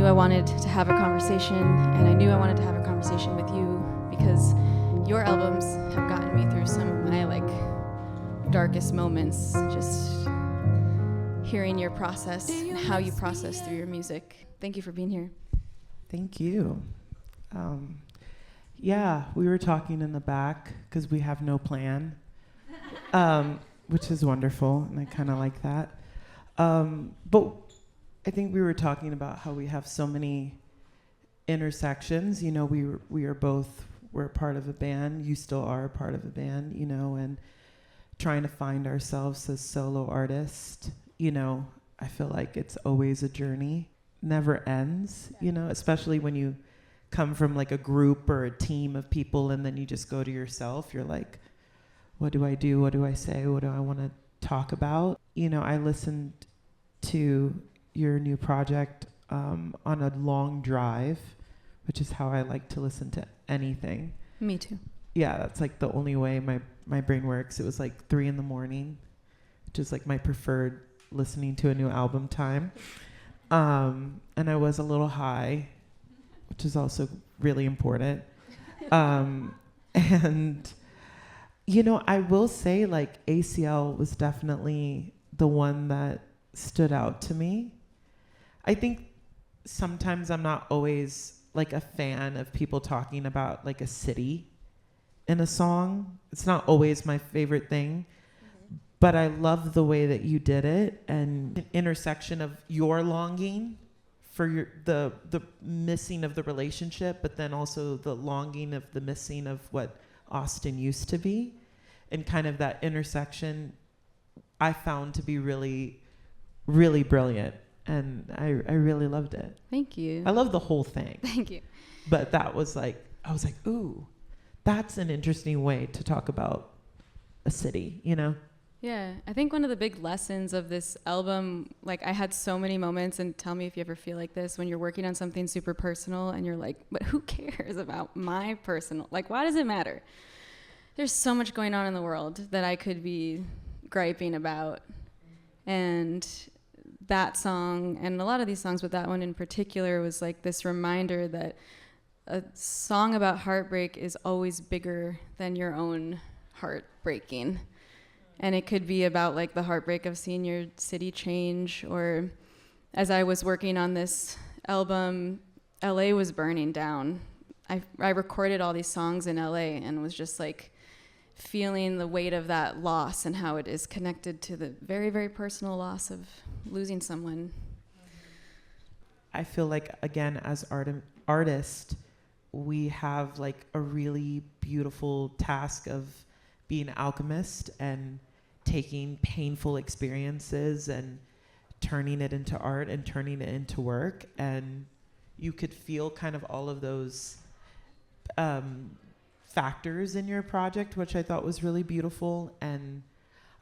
knew I wanted to have a conversation, and I knew I wanted to have a conversation with you because your albums have gotten me through some of my darkest moments, just hearing your process and how you process through your music. Thank you for being here. Thank you. Yeah, we were talking in the back because we have no plan, which is wonderful, and I kind of like that. But I think we were talking about how we have so many intersections. You know, we're a part of a band. You still are a part of a band, you know, and trying to find ourselves as solo artists, you know, I feel like it's always a journey, never ends, you know, especially when you come from like a group or a team of people and then you just go to yourself. You're like, what do I do? What do I say? What do I want to talk about? You know, I listened to your new project on a long drive, which is how I like to listen to anything. Me too. Yeah, that's like the only way my brain works. It was like 3 a.m, which is like my preferred listening to a new album time. And I was a little high, which is also really important. And, you know, I will say like ACL was definitely the one that stood out to me. I think sometimes I'm not always like a fan of people talking about like a city in a song. It's not always my favorite thing, but I love the way that you did it, and the intersection of your longing for the missing of the relationship, but then also the longing of the missing of what Austin used to be, and kind of that intersection I found to be really, really brilliant. And I really loved it. Thank you. I love the whole thing. Thank you. But that was like, I was like, ooh, that's an interesting way to talk about a city, you know? Yeah, I think one of the big lessons of this album, like I had so many moments, and tell me if you ever feel like this, when you're working on something super personal and you're like, but who cares about my personal, like why does it matter? There's so much going on in the world that I could be griping about. And that song, and a lot of these songs, but that one in particular, was like this reminder that a song about heartbreak is always bigger than your own heart breaking. And it could be about like the heartbreak of seeing your city change, or as I was working on this album, LA was burning down. I recorded all these songs in LA and was just like feeling the weight of that loss and how it is connected to the very, very personal loss of losing someone. I feel like, again, as artists, we have like a really beautiful task of being alchemist and taking painful experiences and turning it into art and turning it into work. And you could feel kind of all of those factors in your project, which I thought was really beautiful. And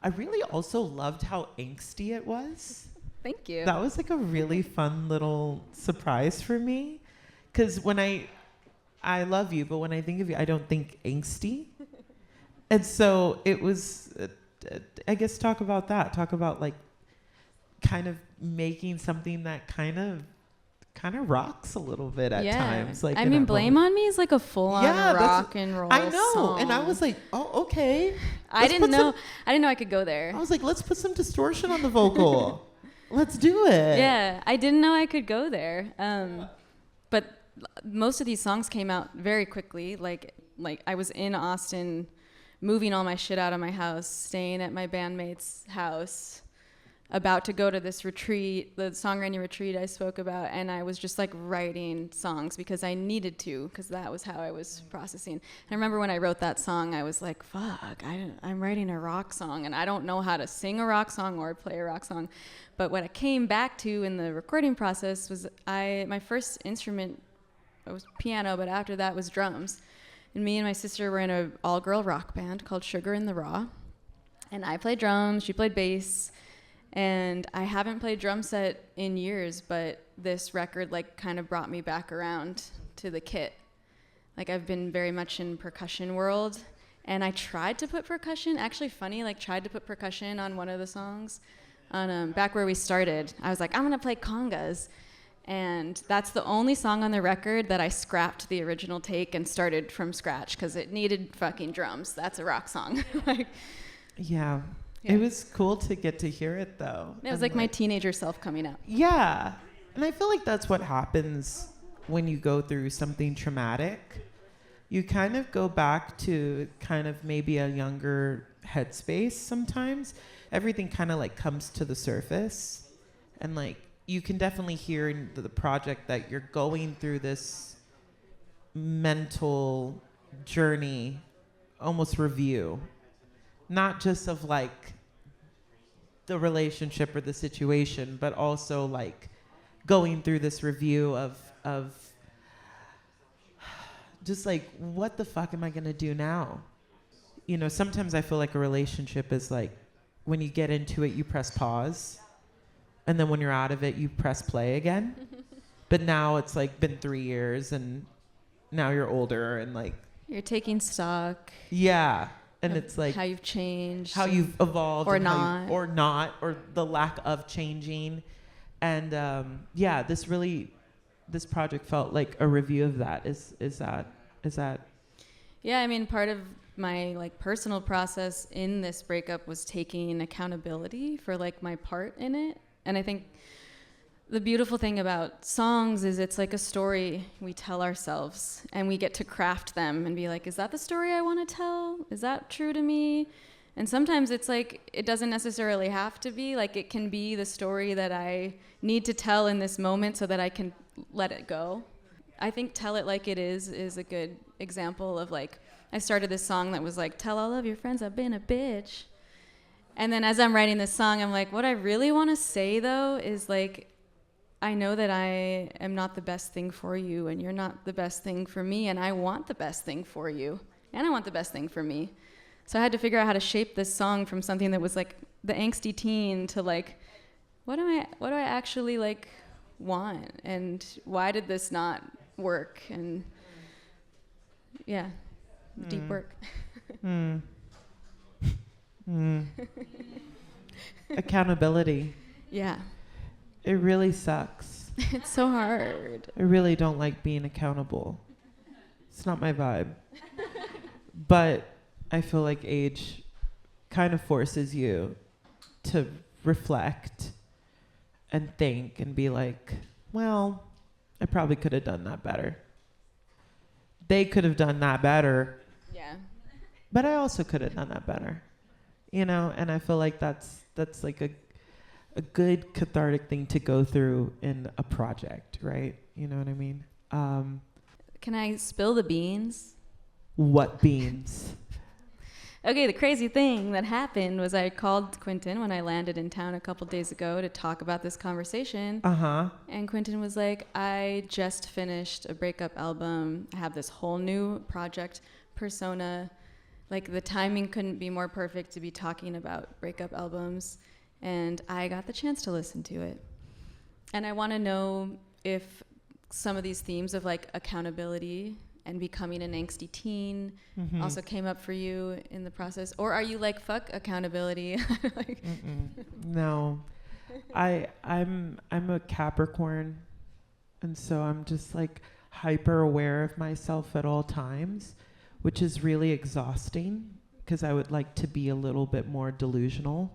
I really also loved how angsty it was. Thank you. That was like a really fun little surprise for me, because when I love you, but when I think of you, I don't think angsty. And so it was, I guess, talk about that. Talk about like kind of making something that kind of rocks a little bit at times. Like, I mean, Blame on Me is like a full-on rock and roll I know, song. and I was like, oh, okay. I didn't know I could go there. I was like, let's put some distortion on the vocal. Let's do it. Yeah, I didn't know I could go there. But most of these songs came out very quickly. Like I was in Austin, moving all my shit out of my house, staying at my bandmate's house, about to go to this retreat, the songwriting retreat I spoke about, and I was just like writing songs because I needed to, because that was how I was processing. And I remember when I wrote that song, I was like, fuck, I'm writing a rock song, and I don't know how to sing a rock song or play a rock song. But what I came back to in the recording process was my first instrument was piano, but after that was drums. And me and my sister were in an all-girl rock band called Sugar in the Raw. And I played drums, she played bass. And I haven't played drum set in years, but this record like kind of brought me back around to the kit. Like I've been very much in percussion world, and I tried to put percussion, actually funny, like tried to put percussion on one of the songs on back where we started. I was like, I'm gonna play congas. And that's the only song on the record that I scrapped the original take and started from scratch because it needed fucking drums. That's a rock song. Like, Yeah. Yeah. It was cool to get to hear it, though. it was like my teenager self coming out. Yeah. And I feel like that's what happens when you go through something traumatic. You kind of go back to kind of maybe a younger headspace sometimes. Everything kind of like comes to the surface. And like, you can definitely hear in the project that you're going through this mental journey, almost review. Not just of like the relationship or the situation, but also like going through this review of just like, what the fuck am I gonna do now? You know, sometimes I feel like a relationship is like, when you get into it, you press pause. And then when you're out of it, you press play again. But now it's like been 3 years and now you're older and like. You're taking stock. Yeah. And it's like. How you've changed. How you've evolved. Or and not. Or the lack of changing. And yeah, this project felt like a review of that. Is that? Yeah, I mean, part of my like personal process in this breakup was taking accountability for like my part in it. And I think the beautiful thing about songs is it's like a story we tell ourselves and we get to craft them and be like, is that the story I want to tell? Is that true to me? And sometimes it's like, it doesn't necessarily have to be. Like, it can be the story that I need to tell in this moment so that I can let it go. I think Tell It Like It Is a good example of like, I started this song that was like, tell all of your friends I've been a bitch. And then as I'm writing this song, I'm like, what I really want to say though is like, I know that I am not the best thing for you and you're not the best thing for me, and I want the best thing for you and I want the best thing for me. So I had to figure out how to shape this song from something that was like the angsty teen to like, what do I actually like want, and why did this not work? And yeah, deep work. Accountability. Yeah. It really sucks. It's so hard. I really don't like being accountable. It's not my vibe. But I feel like age kind of forces you to reflect and think and be like, well, I probably could have done that better. They could have done that better. Yeah. But I also could have done that better. You know, and I feel like that's like a good cathartic thing to go through in a project, right? You know what I mean? Can I spill the beans? What beans? Okay, the crazy thing that happened was I called Quentin when I landed in town a couple days ago to talk about this conversation. Uh-huh. And Quentin was like, I just finished a breakup album. I have this whole new project, persona. Like, the timing couldn't be more perfect to be talking about breakup albums. And I got the chance to listen to it. And I want to know if some of these themes of like accountability and becoming an angsty teen also came up for you in the process, or are you like, fuck accountability? Like, no, I'm a Capricorn, and so I'm just like hyper aware of myself at all times, which is really exhausting because I would like to be a little bit more delusional.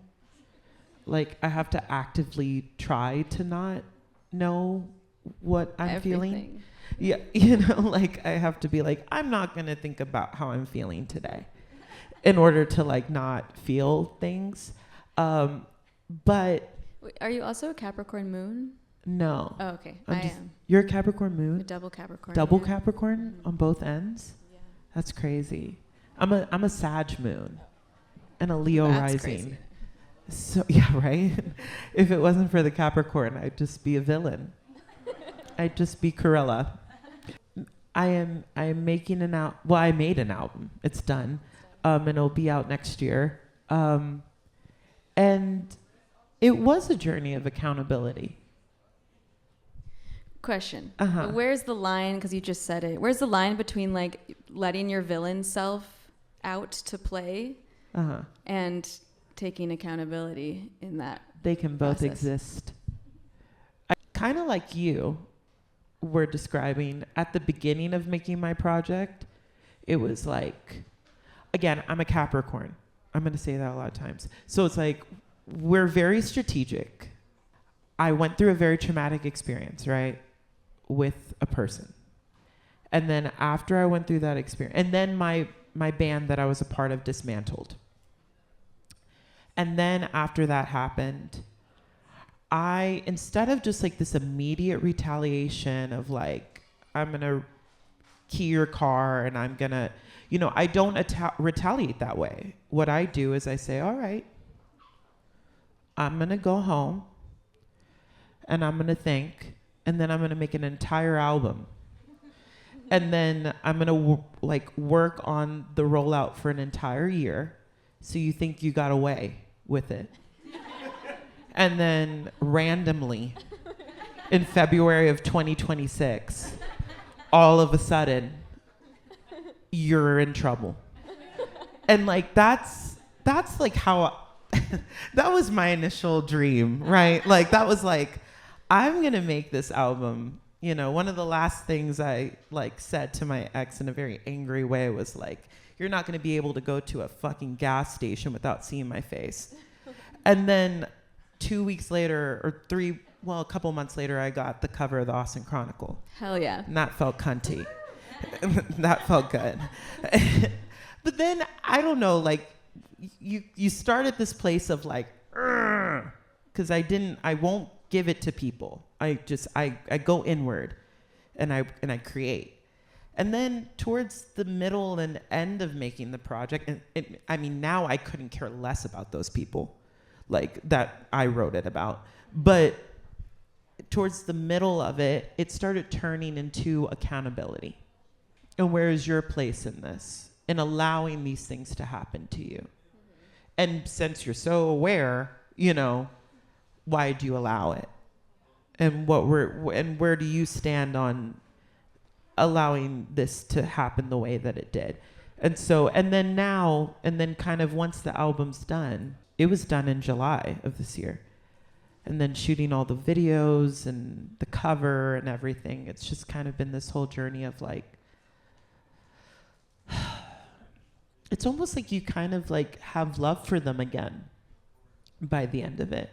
Like, I have to actively try to not know what I'm feeling. Yeah, you know, like, I have to be like, I'm not going to think about how I'm feeling today in order to, like, not feel things. But... Wait, are you also a Capricorn moon? No. Oh, okay. I am. You're a Capricorn moon? A double Capricorn. Double yeah. Capricorn on both ends? Yeah. That's crazy. I'm a Sag moon and a Leo That's rising. crazy. So, yeah, right? If it wasn't for the Capricorn, I'd just be a villain. I'd just be Corella. I am making an album. Well, I made an album. It's done. And it'll be out next year. And it was a journey of accountability. Question. Uh-huh. Where's the line, because you just said it, where's the line between like letting your villain self out to play and taking accountability in that They can both process? exist. kind of like you were describing at the beginning of making my project. It was like, again, I'm a Capricorn. I'm going to say that a lot of times. So it's like, we're very strategic. I went through a very traumatic experience, right, with a person. And then after I went through that experience, and then my band that I was a part of dismantled. And then after that happened, instead of just like this immediate retaliation of like, I'm going to key your car and I'm going to, I don't retaliate that way. What I do is I say, all right, I'm going to go home and I'm going to think, and then I'm going to make an entire album. And then I'm going to work on the rollout for an entire year. So you think you got away with it. And then randomly in February of 2026, all of a sudden, you're in trouble. And like, that's like how, that was my initial dream, right? Like, that was like, I'm going to make this album. One of the last things I like said to my ex in a very angry way was like, you're not going to be able to go to a fucking gas station without seeing my face. And then 2 weeks later a couple months later, I got the cover of the Austin Chronicle. Hell yeah. And that felt cunty. That felt good. But then, I don't know, like, you start at this place of like, because I won't give it to people. I go inward and I create. And then towards the middle and end of making the project, and now I couldn't care less about those people like that I wrote it about. But towards the middle of it, it started turning into accountability. And where is your place in this? In allowing these things to happen to you? And since you're so aware, why do you allow it? And where do you stand on allowing this to happen the way that it did? And then kind of once the album's done, it was done in July of this year. And then shooting all the videos and the cover and everything, it's just kind of been this whole journey of like, it's almost like you kind of like have love for them again by the end of it.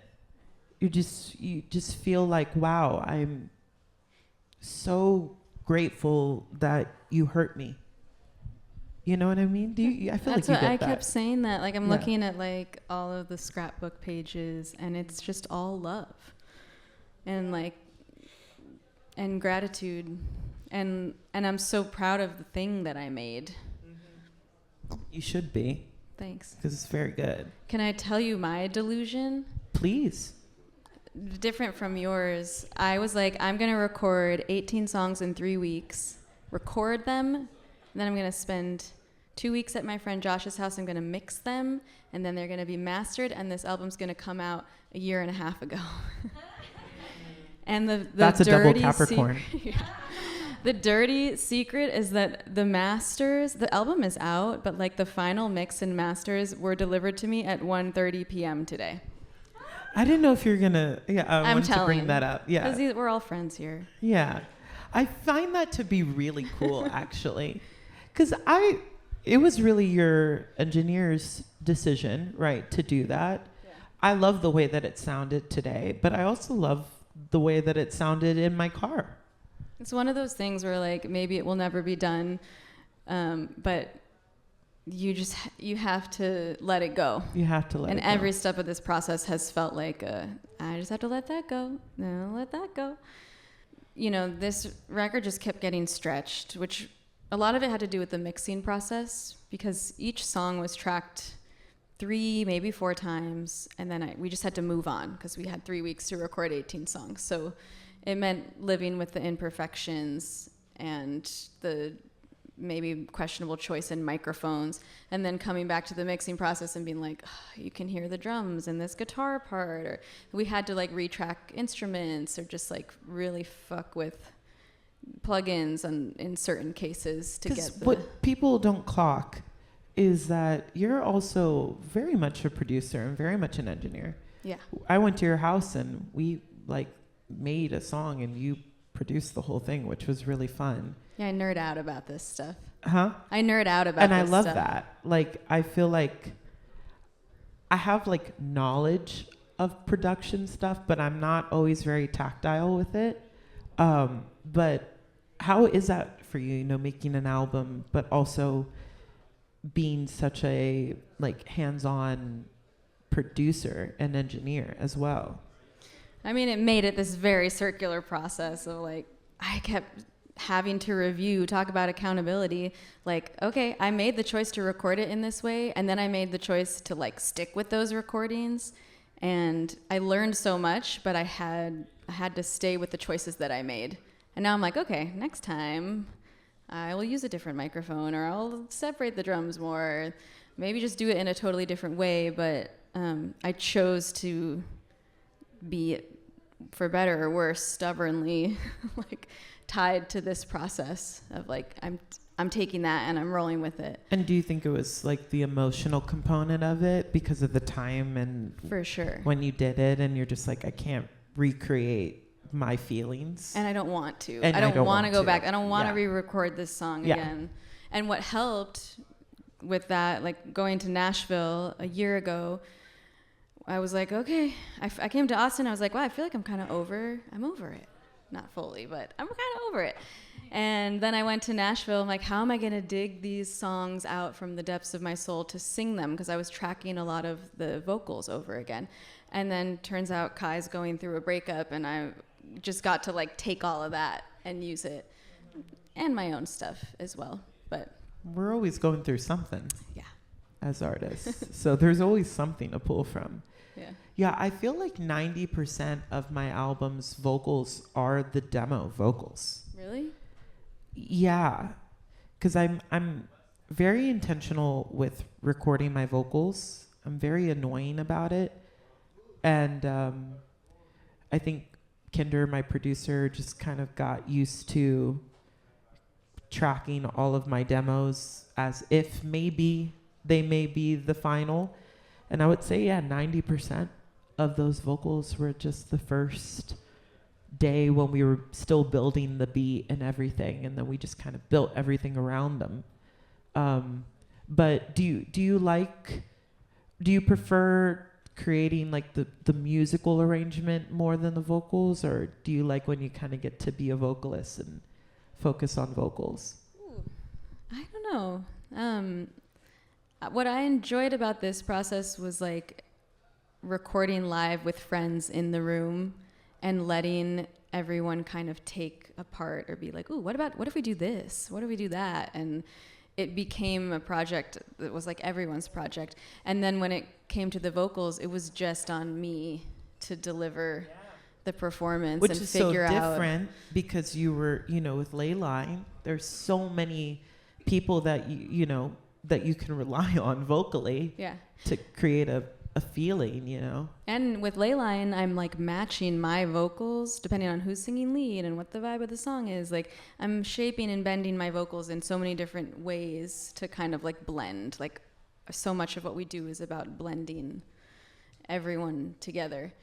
You just feel like, wow, I'm so grateful that you hurt me. You know what I mean? I feel That's like you what get that. I kept saying that. Like, I'm looking at like all of the scrapbook pages, and it's just all love, and like, and gratitude, and I'm so proud of the thing that I made. You should be. Thanks. Because it's very good. Can I tell you my delusion? Please. Different from yours. I was like, I'm going to record 18 songs in 3 weeks, record them, and then I'm going to spend 2 weeks at my friend Josh's house. I'm going to mix them, and then they're going to be mastered, and this album's going to come out a year and a half ago. And that's a double Capricorn. The dirty secret is that the album is out, but like the final mix and masters were delivered to me at 1:30 p.m. today. I didn't know if you were gonna. Yeah, I wanted to bring that up. Yeah, because we're all friends here. Yeah, I find that to be really cool, actually, because it was really your engineer's decision, right, to do that. Yeah. I love the way that it sounded today, but I also love the way that it sounded in my car. It's one of those things where like maybe it will never be done, but you have to let it go. You have to let it go. And every step of this process has felt like I just have to let that go. No, let that go. This record just kept getting stretched, which a lot of it had to do with the mixing process, because each song was tracked 3, maybe 4 times, and then we just had to move on because we had 3 weeks to record 18 songs. So it meant living with the imperfections and the maybe questionable choice in microphones, and then coming back to the mixing process and being like, oh, you can hear the drums in this guitar part, or we had to like retrack instruments, or just like really fuck with plugins in certain cases to get what people don't clock is that you're also very much a producer and very much an engineer. Yeah. I went to your house and we like made a song and you produced the whole thing, which was really fun. Yeah, I nerd out about this stuff. Huh? I nerd out about and this I love stuff. that. Like, I feel like I have like knowledge of production stuff, but I'm not always very tactile with it. But how is that for you, you know, making an album, but also being such a like hands-on producer and engineer as well? I mean, it made it this very circular process of like, I kept having to talk about accountability. Like, okay, I made the choice to record it in this way, and then I made the choice to like stick with those recordings. And I learned so much, but I had to stay with the choices that I made. And now I'm like, okay, next time I will use a different microphone, or I'll separate the drums more, maybe just do it in a totally different way. But I chose to be, for better or worse, stubbornly like tied to this process of like, I'm taking that and I'm rolling with it. And do you think it was like the emotional component of it because of the time and For sure. when you did it, and you're just like, I can't recreate my feelings, and I don't want to. And I don't want to go to. back. I don't want to Yeah. re-record this song Yeah. again. And what helped with that, like going to Nashville a year ago, I was like, okay. I came to Austin. I was like, wow, I feel like I'm over it. Not fully, but I'm kind of over it. And then I went to Nashville. I'm like, how am I going to dig these songs out from the depths of my soul to sing them? Because I was tracking a lot of the vocals over again. And then turns out Kai's going through a breakup, and I just got to like take all of that and use it, and my own stuff as well. But we're always going through something. Yeah. As artists. So there's always something to pull from. Yeah. Yeah, I feel like 90% of my album's vocals are the demo vocals. Really? Yeah, because I'm very intentional with recording my vocals. I'm very annoying about it, and I think Kinder, my producer, just kind of got used to tracking all of my demos as if maybe they may be the final. And I would say, 90% of those vocals were just the first day when we were still building the beat and everything, and then we just kind of built everything around them. But do you prefer creating like the musical arrangement more than the vocals, or do you like when you kind of get to be a vocalist and focus on vocals? Ooh, I don't know. What I enjoyed about this process was like recording live with friends in the room and letting everyone kind of take a part or be like, ooh, what if we do this? What if we do that? And it became a project that was like everyone's project. And then when it came to the vocals, it was just on me to deliver the performance, which and is figure so out. different because you were, with Lyd Line, there's so many people that that you can rely on vocally to create a feeling, And with Leyline, I'm like matching my vocals depending on who's singing lead and what the vibe of the song is. Like I'm shaping and bending my vocals in so many different ways to kind of like blend. Like so much of what we do is about blending everyone together.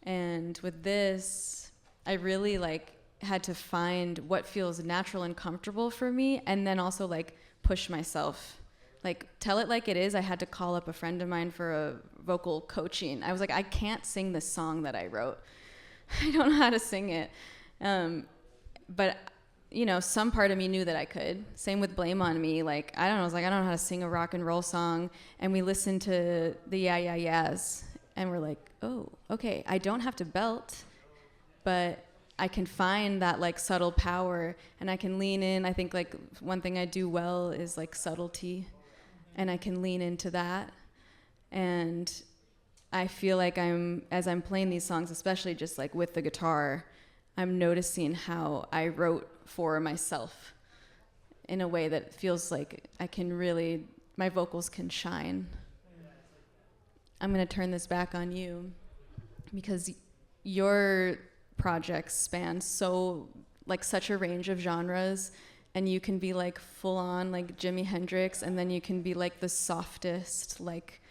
And with this, I really like had to find what feels natural and comfortable for me, and then also like push myself. Like, tell it like it is. I had to call up a friend of mine for a vocal coaching. I was like, I can't sing this song that I wrote. I don't know how to sing it. But, some part of me knew that I could. Same with Blame on Me. Like, I was like, I don't know how to sing a rock and roll song. And we listened to the Yeah, Yeah, Yeahs. And we're like, oh, okay, I don't have to belt, but I can find that like subtle power, and I can lean in. I think like one thing I do well is like subtlety. And I can lean into that. And I feel like as I'm playing these songs, especially just like with the guitar, I'm noticing how I wrote for myself in a way that feels like my vocals can shine. I'm going to turn this back on you because your projects span such a range of genres. And you can be like full on like Jimi Hendrix, and then you can be like the softest like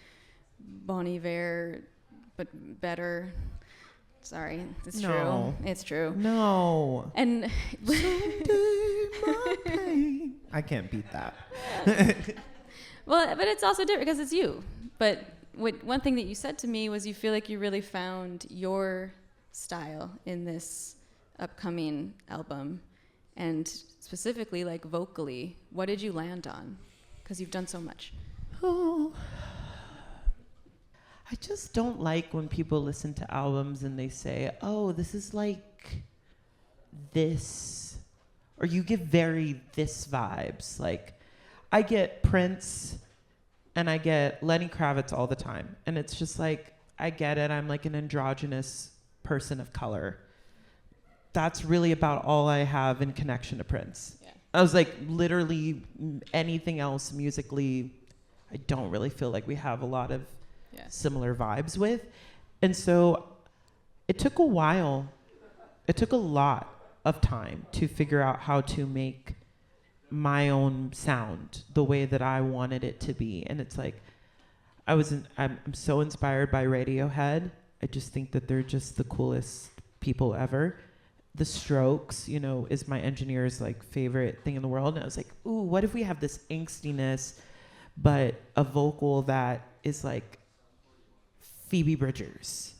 Bon Iver, but better. Sorry, it's No. true. It's true. No. And Someday my pain. I can't beat that. well, but it's also different because it's you. But one thing that you said to me was you feel like you really found your style in this upcoming album, and specifically like vocally, what did you land on? Because you've done so much. Oh, I just don't like when people listen to albums and they say, oh, this is like this, or you give very this vibes. Like, I get Prince and I get Lenny Kravitz all the time. And it's just like, I get it. I'm like an androgynous person of color. That's really about all I have in connection to Prince. Yeah. I was like, literally anything else musically, I don't really feel like we have a lot of similar vibes with. And so it took a while. It took a lot of time to figure out how to make my own sound the way that I wanted it to be. And it's like, I'm so inspired by Radiohead. I just think that they're just the coolest people ever. The Strokes, you know, is my engineer's like favorite thing in the world. And I was like, ooh, what if we have this angstiness, but a vocal that is like Phoebe Bridgers?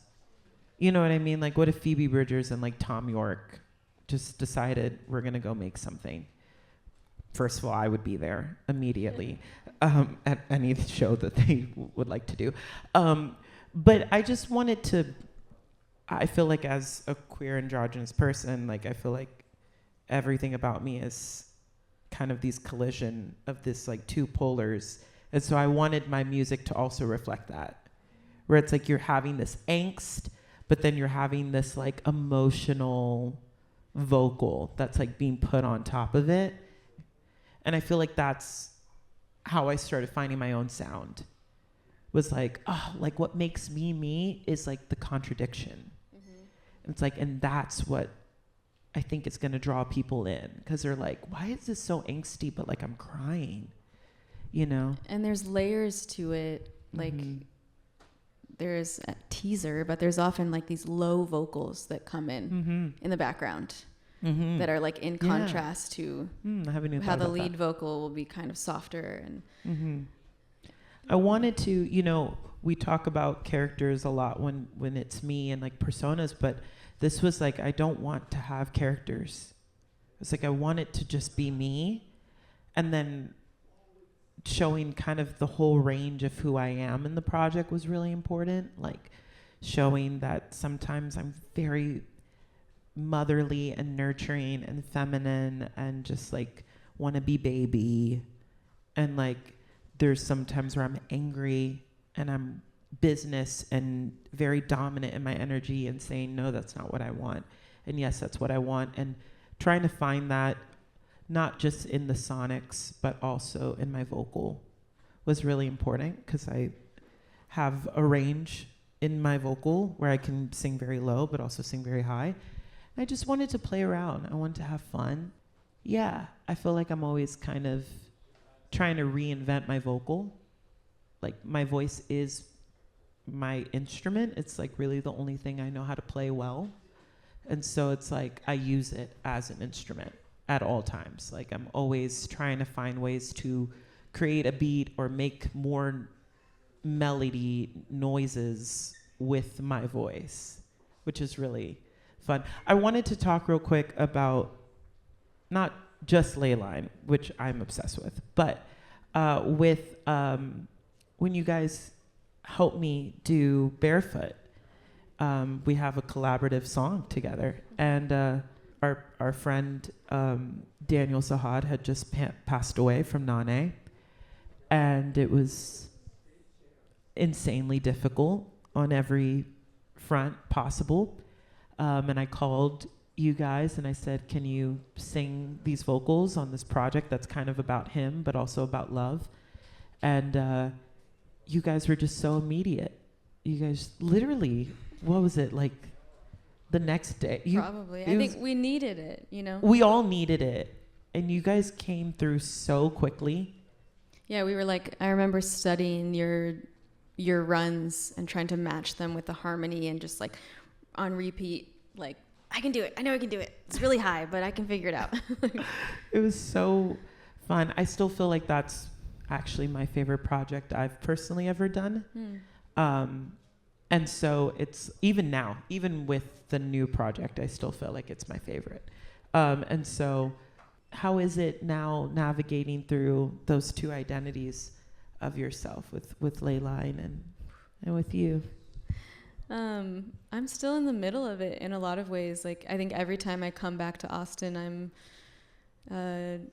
You know what I mean? Like, what if Phoebe Bridgers and like Tom York just decided we're going to go make something? First of all, I would be there immediately at any show that they would like to do. But I just wanted to, I feel like as a queer androgynous person, like I feel like everything about me is kind of these collision of this like two polars. And so I wanted my music to also reflect that, where it's like you're having this angst, but then you're having this like emotional vocal that's like being put on top of it. And I feel like that's how I started finding my own sound. Was like, oh, like what makes me is like the contradiction. Mm-hmm. It's like, and that's what I think is going to draw people in, because they're like, why is this so angsty, but like I'm crying, you know? And there's layers to it. Like there's a teaser, but there's often like these low vocals that come in the background. That are like in contrast to how the lead vocal will be kind of softer. And I wanted to, you know, we talk about characters a lot when it's me and like personas, but this was like, I don't want to have characters. It's like, I want it to just be me, and then showing kind of the whole range of who I am in the project was really important. Like showing that sometimes I'm very motherly and nurturing and feminine and just like want to be baby, and like there's sometimes where I'm angry and I'm business and very dominant in my energy and saying no, that's not what I want, and yes, that's what I want. And trying to find that not just in the sonics but also in my vocal was really important, because I have a range in my vocal where I can sing very low but also sing very high. I just wanted to play around. I wanted to have fun. Yeah, I feel like I'm always kind of trying to reinvent my vocal. Like my voice is my instrument. It's like really the only thing I know how to play well. And so it's like I use it as an instrument at all times. Like I'm always trying to find ways to create a beat or make more melody noises with my voice, which is really fun. I wanted to talk real quick about not just Leyline, which I'm obsessed with, but with when you guys helped me do Barefoot. We have a collaborative song together, and our friend Daniel Sahad had just passed away from Nane, and it was insanely difficult on every front possible. And I called you guys and I said, can you sing these vocals on this project that's kind of about him, but also about love? And you guys were just so immediate. You guys literally, what was it, like the next day? Probably. I think we needed it, you know? We all needed it. And you guys came through so quickly. Yeah, we were like, I remember studying your runs and trying to match them with the harmony and just like on repeat, like, I can do it. I know I can do it. It's really high, but I can figure it out. It was so fun. I still feel like that's actually my favorite project I've personally ever done. And so it's even now, even with the new project, I still feel like it's my favorite. And so how is it now navigating through those two identities of yourself with Leyline and with you? I'm still in the middle of it in a lot of ways. Like, I think every time I come back to Austin, I'm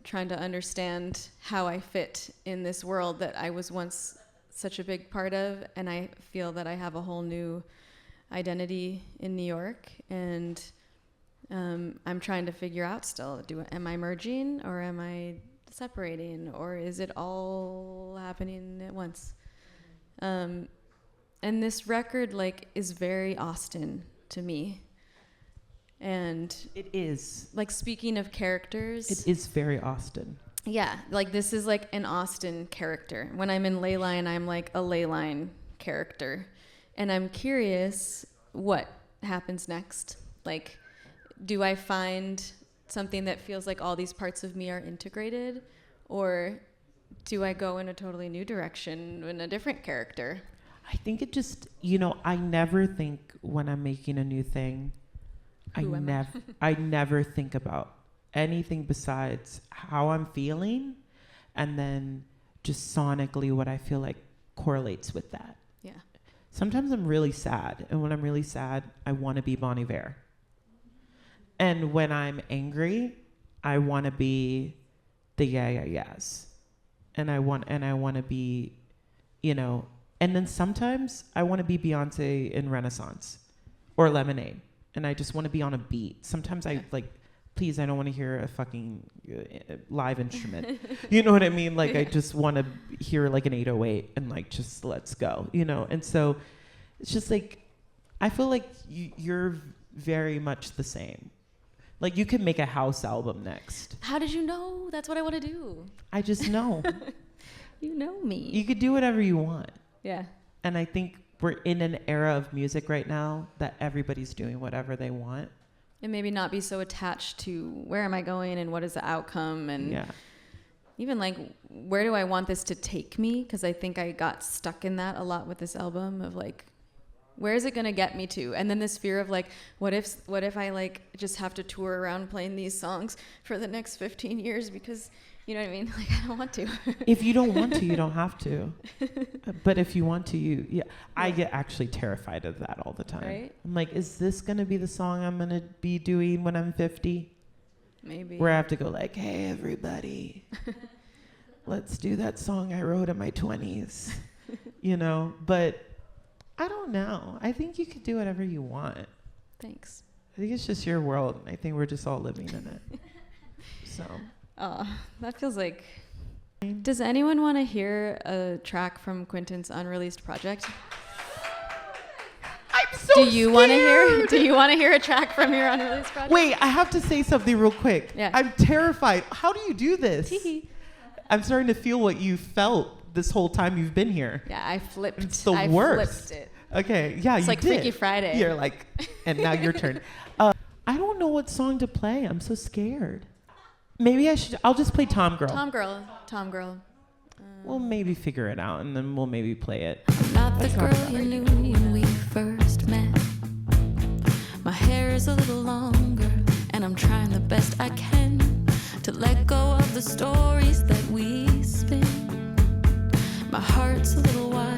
trying to understand how I fit in this world that I was once such a big part of, and I feel that I have a whole new identity in New York, and I'm trying to figure out still, am I merging or am I separating, or is it all happening at once? And this record, like, is very Austin to me. And it is. Like, speaking of characters, it is very Austin. Yeah, like, this is like an Austin character. When I'm in Leyline, I'm like a Leyline character. And I'm curious what happens next. Like, do I find something that feels like all these parts of me are integrated? Or do I go in a totally new direction in a different character? I think it just, I never think when I'm making a new thing, I never think about anything besides how I'm feeling, and then just sonically what I feel like correlates with that. Yeah. Sometimes I'm really sad, and when I'm really sad, I want to be Bon Iver. And when I'm angry, I want to be the Yeah Yeahs. And I want to be, and then sometimes I want to be Beyonce in Renaissance or Lemonade, and I just want to be on a beat. Sometimes I please, I don't want to hear a fucking live instrument. You know what I mean? Like, I just want to hear like an 808 and like, just let's go, And so it's just like, I feel like you're very much the same. Like, you could make a house album next. How did you know? That's what I want to do. I just know. You know me. You could do whatever you want. Yeah. And I think we're in an era of music right now that everybody's doing whatever they want. And maybe not be so attached to where am I going and what is the outcome, and even like, where do I want this to take me? Because I think I got stuck in that a lot with this album of like, where is it going to get me to? And then this fear of like, what if I like just have to tour around playing these songs for the next 15 years because, you know what I mean? Like, I don't want to. If you don't want to, you don't have to. But if you want to, I get actually terrified of that all the time. Right? I'm like, is this going to be the song I'm going to be doing when I'm 50? Maybe. Where I have to go like, hey, everybody, let's do that song I wrote in my 20s, But I don't know. I think you could do whatever you want. Thanks. I think it's just your world. I think we're just all living in it. So. That feels like... Does anyone want to hear a track from Quentin's unreleased project? I'm so Do you want to hear a track from your unreleased project? Wait, I have to say something real quick. Yeah. I'm terrified. How do you do this? Tee-hee. I'm starting to feel what you felt this whole time you've been here. Yeah, I flipped. It's the worst. Flipped it. Okay, yeah, it's you like did. Freaky Friday. You're like, and now your turn. I don't know what song to play. I'm so scared. Maybe I'll just play Tom Girl. Tom Girl. We'll maybe figure it out, and then we'll maybe play it. Not the girl you knew when we first met. My hair is a little longer, and I'm trying the best I can to let go of the stories that we spin. My heart's a little wild.